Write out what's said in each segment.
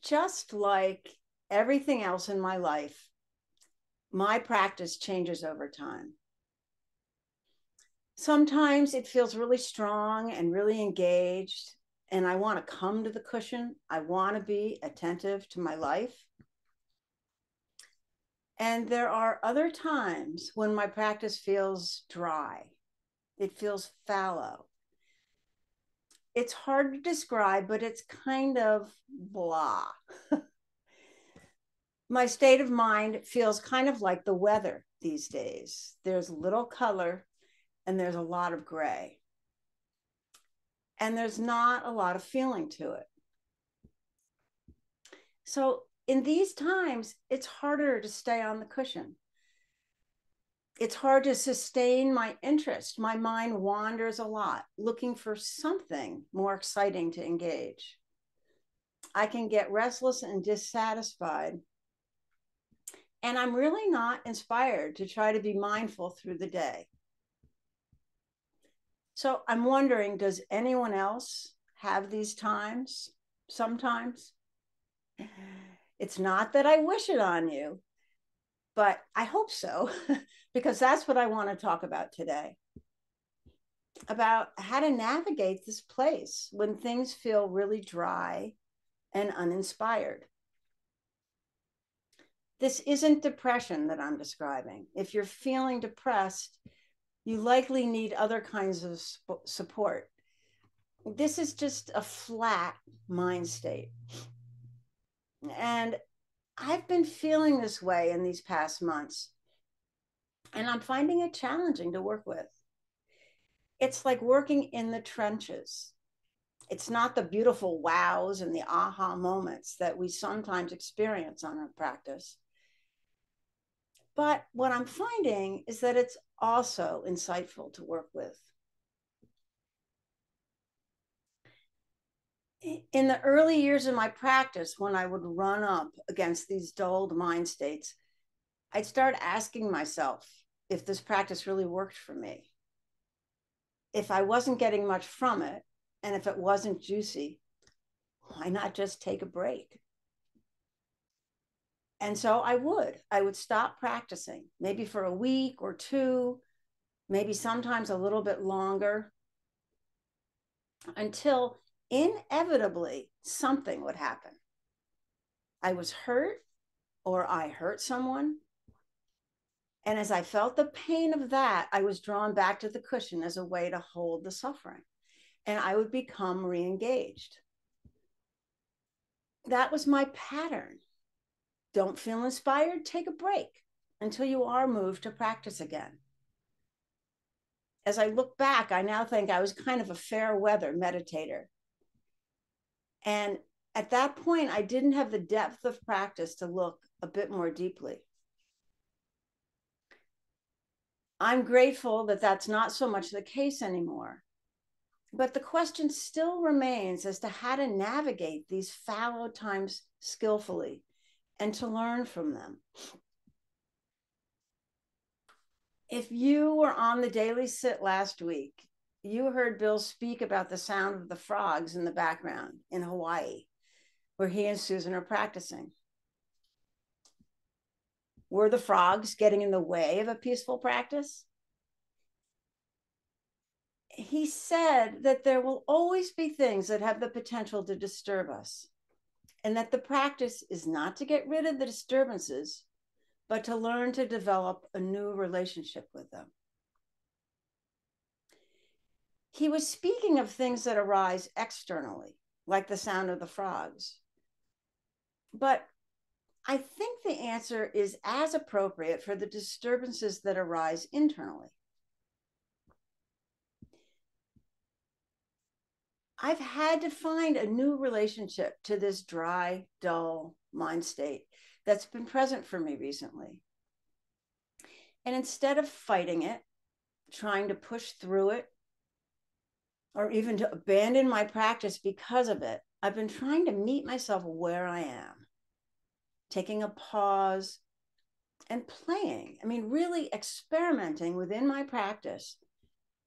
just like everything else in my life, my practice changes over time. Sometimes it feels really strong and really engaged, and I want to come to the cushion. I want to be attentive to my life. And there are other times when my practice feels dry, it feels fallow. It's hard to describe, but it's kind of blah. My state of mind feels kind of like the weather these days. There's little color and there's a lot of gray. And there's not a lot of feeling to it. So in these times, it's harder to stay on the cushion. It's hard to sustain my interest. My mind wanders a lot, looking for something more exciting to engage. I can get restless and dissatisfied. And I'm really not inspired to try to be mindful through the day. So I'm wondering, does anyone else have these times sometimes? It's not that I wish it on you, but I hope so, because that's what I want to talk about today. About how to navigate this place when things feel really dry and uninspired. This isn't depression that I'm describing. If you're feeling depressed, you likely need other kinds of support. This is just a flat mind state. And I've been feeling this way in these past months, and I'm finding it challenging to work with. It's like working in the trenches. It's not the beautiful wows and the aha moments that we sometimes experience on our practice. But what I'm finding is that it's also insightful to work with. In the early years of my practice, when I would run up against these dulled mind states, I'd start asking myself if this practice really worked for me. If I wasn't getting much from it, and if it wasn't juicy, why not just take a break? And so I would stop practicing, maybe for a week or two, maybe sometimes a little bit longer, until inevitably something would happen. I was hurt or I hurt someone. And as I felt the pain of that, I was drawn back to the cushion as a way to hold the suffering. And I would become re-engaged. That was my pattern. Don't feel inspired? Take a break until you are moved to practice again. As I look back, I now think I was kind of a fair weather meditator. And at that point, I didn't have the depth of practice to look a bit more deeply. I'm grateful that that's not so much the case anymore. But the question still remains as to how to navigate these fallow times skillfully and to learn from them. If you were on the Daily Sit last week, you heard Bill speak about the sound of the frogs in the background in Hawaii, where he and Susan are practicing. Were the frogs getting in the way of a peaceful practice? He said that there will always be things that have the potential to disturb us, and that the practice is not to get rid of the disturbances, but to learn to develop a new relationship with them. He was speaking of things that arise externally, like the sound of the frogs. But I think the answer is as appropriate for the disturbances that arise internally. I've had to find a new relationship to this dry, dull mind state that's been present for me recently. And instead of fighting it, trying to push through it, or even to abandon my practice because of it, I've been trying to meet myself where I am, taking a pause and playing. I mean, really experimenting within my practice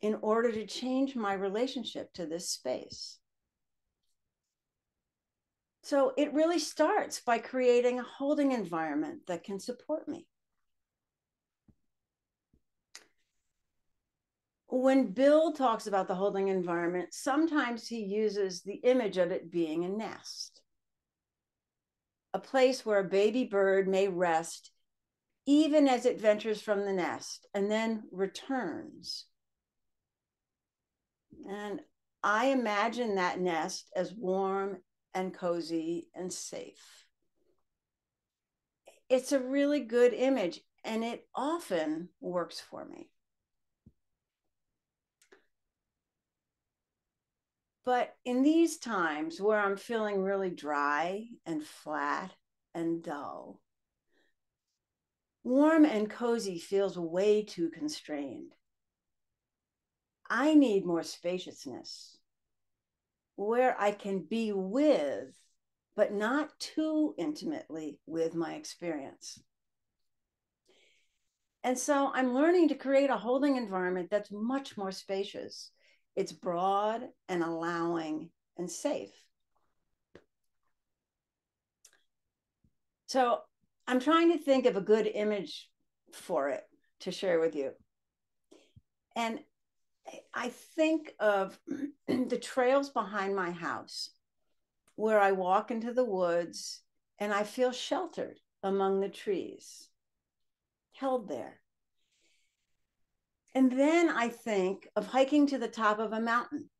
in order to change my relationship to this space. So it really starts by creating a holding environment that can support me. When Bill talks about the holding environment, sometimes he uses the image of it being a nest, a place where a baby bird may rest even as it ventures from the nest and then returns. And I imagine that nest as warm and cozy and safe. It's a really good image, and it often works for me. But in these times where I'm feeling really dry and flat and dull, warm and cozy feels way too constrained. I need more spaciousness where I can be with, but not too intimately with my experience. And so I'm learning to create a holding environment that's much more spacious. It's broad and allowing and safe. So I'm trying to think of a good image for it to share with you. And I think of the trails behind my house where I walk into the woods and I feel sheltered among the trees, held there. And then I think of hiking to the top of a mountain.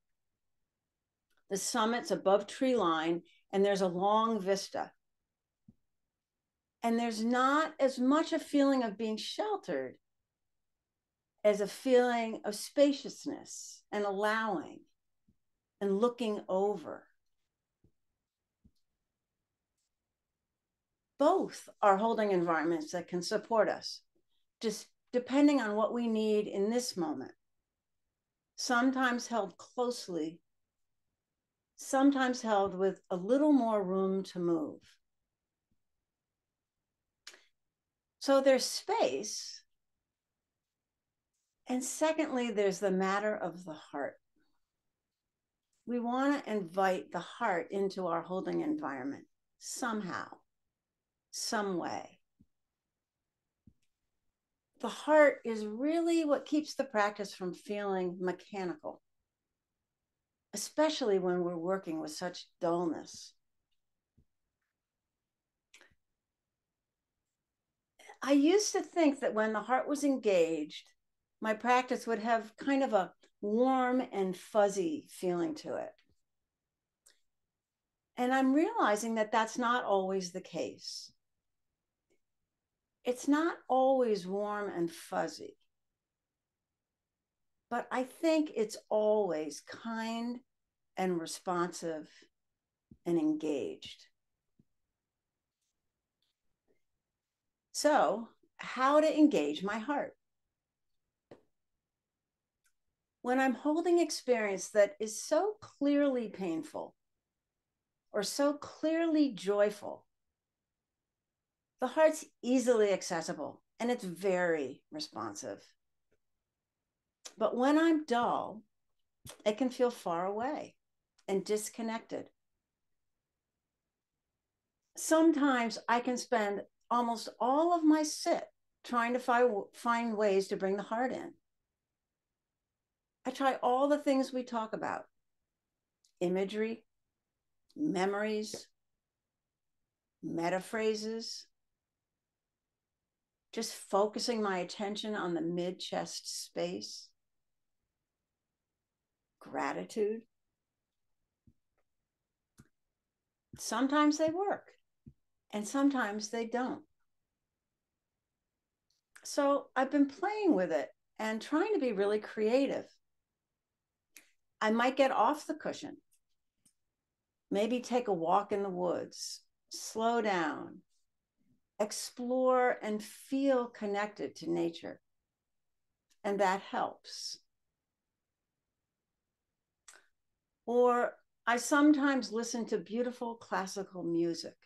The summit's above tree line, and there's a long vista. And there's not as much a feeling of being sheltered as a feeling of spaciousness and allowing and looking over. Both are holding environments that can support us, just depending on what we need in this moment. Sometimes held closely, sometimes held with a little more room to move. So there's space. And secondly, there's the matter of the heart. We want to invite the heart into our holding environment somehow, some way. The heart is really what keeps the practice from feeling mechanical, especially when we're working with such dullness. I used to think that when the heart was engaged, my practice would have kind of a warm and fuzzy feeling to it. And I'm realizing that that's not always the case. It's not always warm and fuzzy, but I think it's always kind and responsive and engaged. So, how to engage my heart? When I'm holding experience that is so clearly painful or so clearly joyful, the heart's easily accessible and it's very responsive. But when I'm dull, it can feel far away and disconnected. Sometimes I can spend almost all of my sit trying to find ways to bring the heart in. I try all the things we talk about: imagery, memories, metaphrases, just focusing my attention on the mid-chest space, gratitude. Sometimes they work and sometimes they don't. So I've been playing with it and trying to be really creative. I might get off the cushion, maybe take a walk in the woods, slow down, explore and feel connected to nature. And that helps. Or I sometimes listen to beautiful classical music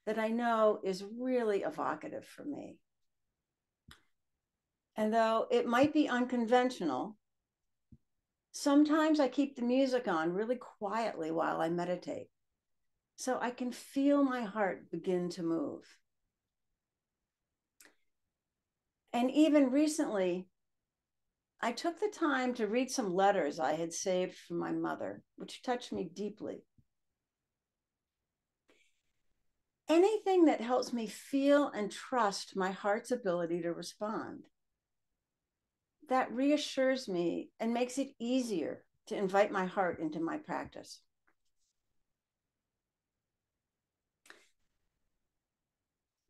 that I know is really evocative for me. And though it might be unconventional, sometimes I keep the music on really quietly while I meditate. so I can feel my heart begin to move. And even recently, I took the time to read some letters I had saved from my mother, which touched me deeply. Anything that helps me feel and trust my heart's ability to respond. That reassures me and makes it easier to invite my heart into my practice.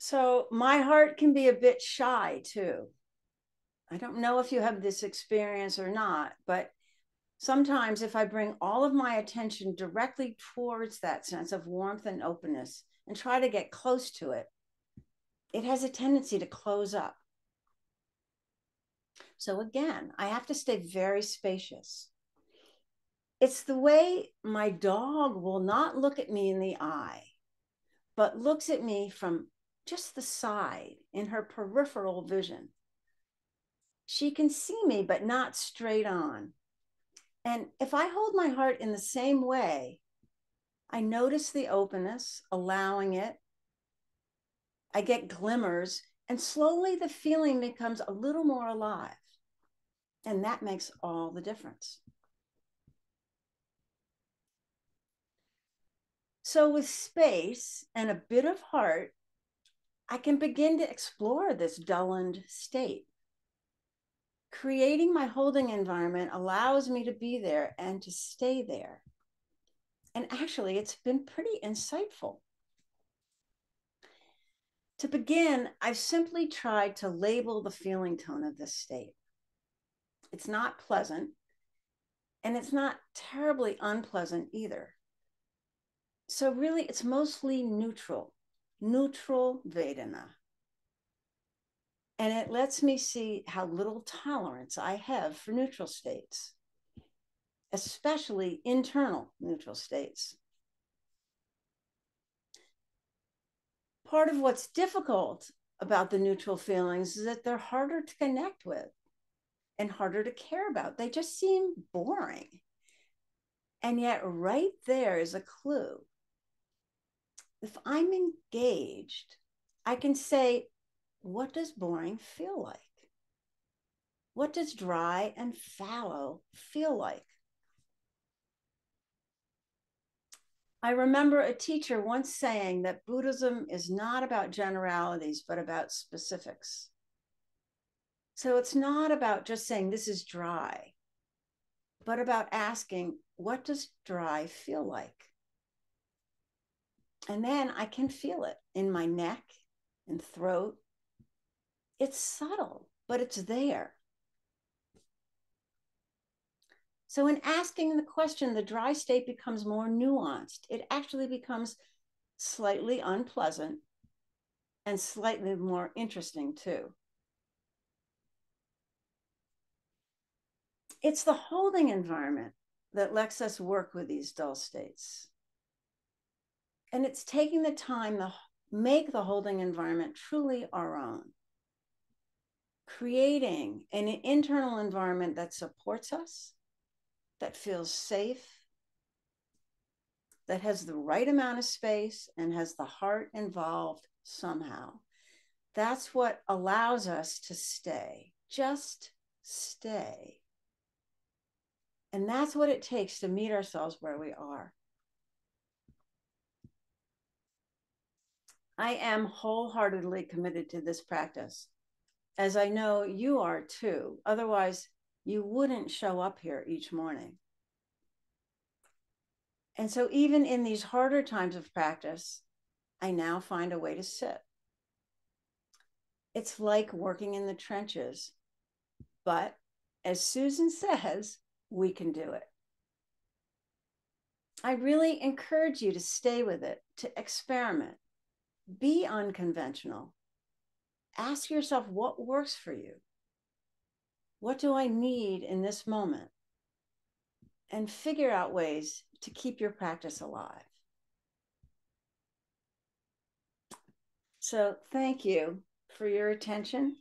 So my heart can be a bit shy too. I don't know if you have this experience or not, but sometimes if I bring all of my attention directly towards that sense of warmth and openness and try to get close to it, it has a tendency to close up. So again, I have to stay very spacious. It's the way my dog will not look at me in the eye, but looks at me from just the side in her peripheral vision. She can see me, but not straight on. And if I hold my heart in the same way, I notice the openness, allowing it. I get glimmers, and slowly the feeling becomes a little more alive. And that makes all the difference. So, with space and a bit of heart, I can begin to explore this dullened state. Creating my holding environment allows me to be there and to stay there. And actually, it's been pretty insightful. To begin, I've simply tried to label the feeling tone of this state. It's not pleasant, and it's not terribly unpleasant either. So really, it's mostly neutral Vedana. And it lets me see how little tolerance I have for neutral states, especially internal neutral states. Part of what's difficult about the neutral feelings is that they're harder to connect with and harder to care about. They just seem boring. And yet, right there is a clue. If I'm engaged, I can say, what does boring feel like? What does dry and fallow feel like? I remember a teacher once saying that Buddhism is not about generalities, but about specifics. So it's not about just saying this is dry, but about asking, what does dry feel like? And then I can feel it in my neck and throat. It's subtle, but it's there. So in asking the question, the dry state becomes more nuanced. It actually becomes slightly unpleasant and slightly more interesting too. It's the holding environment that lets us work with these dull states. And it's taking the time to make the holding environment truly our own. Creating an internal environment that supports us, that feels safe, that has the right amount of space and has the heart involved somehow. That's what allows us to stay, just stay. And that's what it takes to meet ourselves where we are. I am wholeheartedly committed to this practice, as I know you are too. Otherwise, you wouldn't show up here each morning. And so, even in these harder times of practice, I now find a way to sit. It's like working in the trenches, but as Susan says, we can do it. I really encourage you to stay with it, to experiment, be unconventional. Ask yourself what works for you. What do I need in this moment? And figure out ways to keep your practice alive. So thank you for your attention.